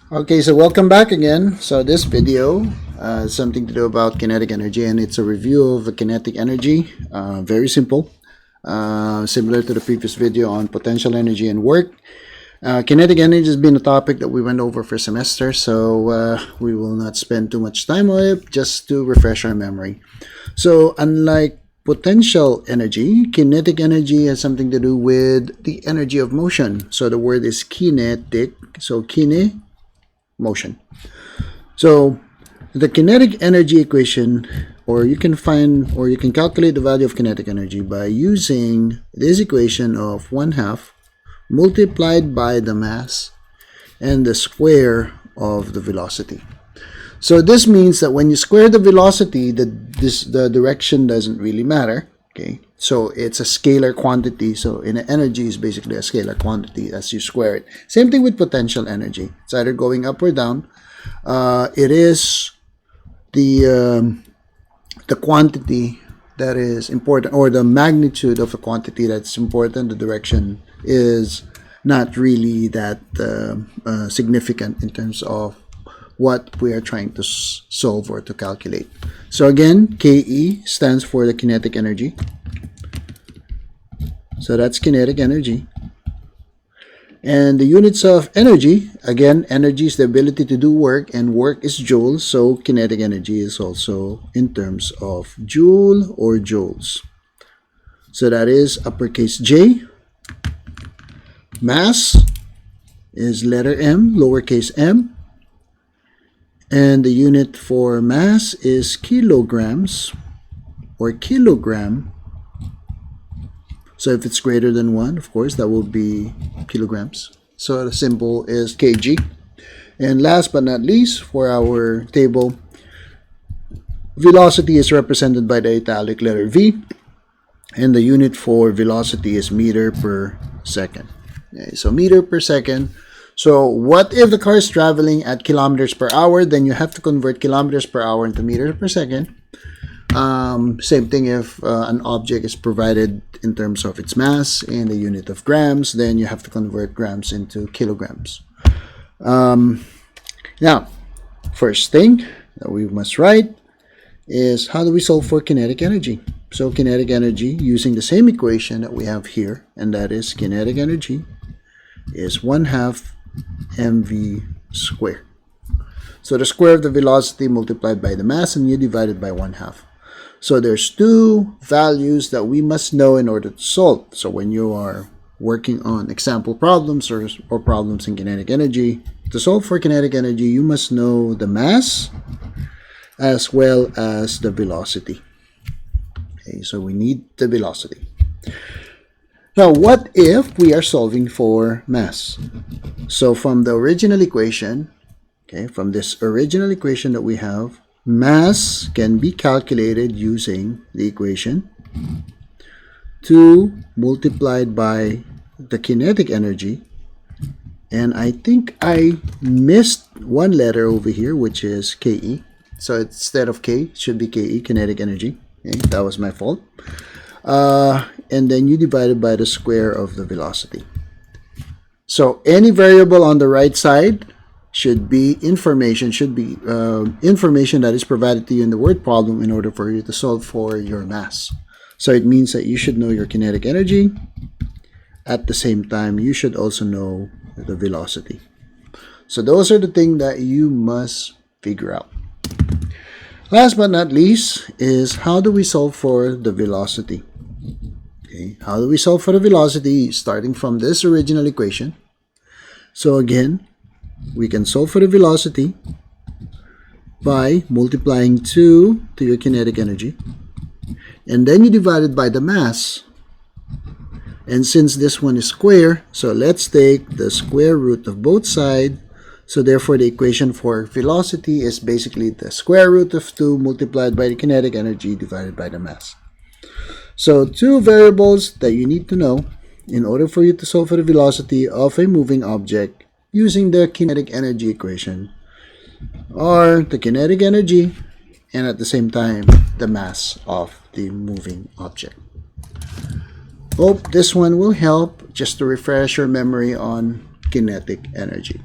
Okay, so welcome back again. So this video is something to do about kinetic energy, and it's a review of kinetic energy. Very simple, similar to the previous video on potential energy and work. Kinetic energy has been a topic that we went over for semester, so we will not spend too much time on it, just to refresh our memory. So unlike potential energy, kinetic energy has something to do with the energy of motion. So the word is kinetic. So kine, motion. So the kinetic energy equation, or you can calculate the value of kinetic energy by using this equation of 1/2 multiplied by the mass and the square of the velocity. So this means that when you square the velocity, the direction doesn't really matter. Okay, so it's a scalar quantity. So in energy is basically a scalar quantity as you square it. Same thing with potential energy. It's either going up or down. It is the quantity that is important, or the magnitude of a quantity that's important. The direction is not really that significant in terms of what we are trying to solve or to calculate. So again, Ke stands for the kinetic energy. So that's kinetic energy. And the units of energy, again, energy is the ability to do work, and work is joules. So kinetic energy is also in terms of joule or joules. So that is uppercase J. Mass is letter M, lowercase m. And the unit for mass is kilograms or kilogram. So if it's greater than 1, of course, that will be kilograms. So the symbol is kg. And last but not least, for our table, velocity is represented by the italic letter V. And the unit for velocity is meter per second. Okay, so meter per second. So what if the car is traveling at kilometers per hour? Then you have to convert kilometers per hour into meters per second. Same thing if an object is provided in terms of its mass in the unit of grams, then you have to convert grams into kilograms. Now, first thing that we must write is how do we solve for kinetic energy? So kinetic energy using the same equation that we have here, and that is kinetic energy is 1/2 mv squared. So the square of the velocity multiplied by the mass, and you divide it by 1/2. So there's two values that we must know in order to solve. So when you are working on example problems or problems in kinetic energy, to solve for kinetic energy, you must know the mass as well as the velocity. Okay, so we need the velocity. Now, what if we are solving for mass? So from the original equation, okay, from this original equation that we have, mass can be calculated using the equation 2 multiplied by the kinetic energy. And I think I missed one letter over here, which is Ke. So instead of K, it should be Ke, kinetic energy. Okay, that was my fault. And then you divide it by the square of the velocity. So any variable on the right side should be information that is provided to you in the word problem in order for you to solve for your mass. So it means that you should know your kinetic energy. At the same time, you should also know the velocity. So those are the things that you must figure out. Last but not least is how do we solve for the velocity? Okay, how do we solve for the velocity starting from this original equation? So again, we can solve for the velocity by multiplying 2 to your kinetic energy, and then you divide it by the mass. And since this one is square, so let's take the square root of both sides. So therefore the equation for velocity is basically the square root of 2 multiplied by the kinetic energy divided by the mass. So two variables that you need to know in order for you to solve for the velocity of a moving object using the kinetic energy equation are the kinetic energy and at the same time the mass of the moving object. Hope this one will help just to refresh your memory on kinetic energy.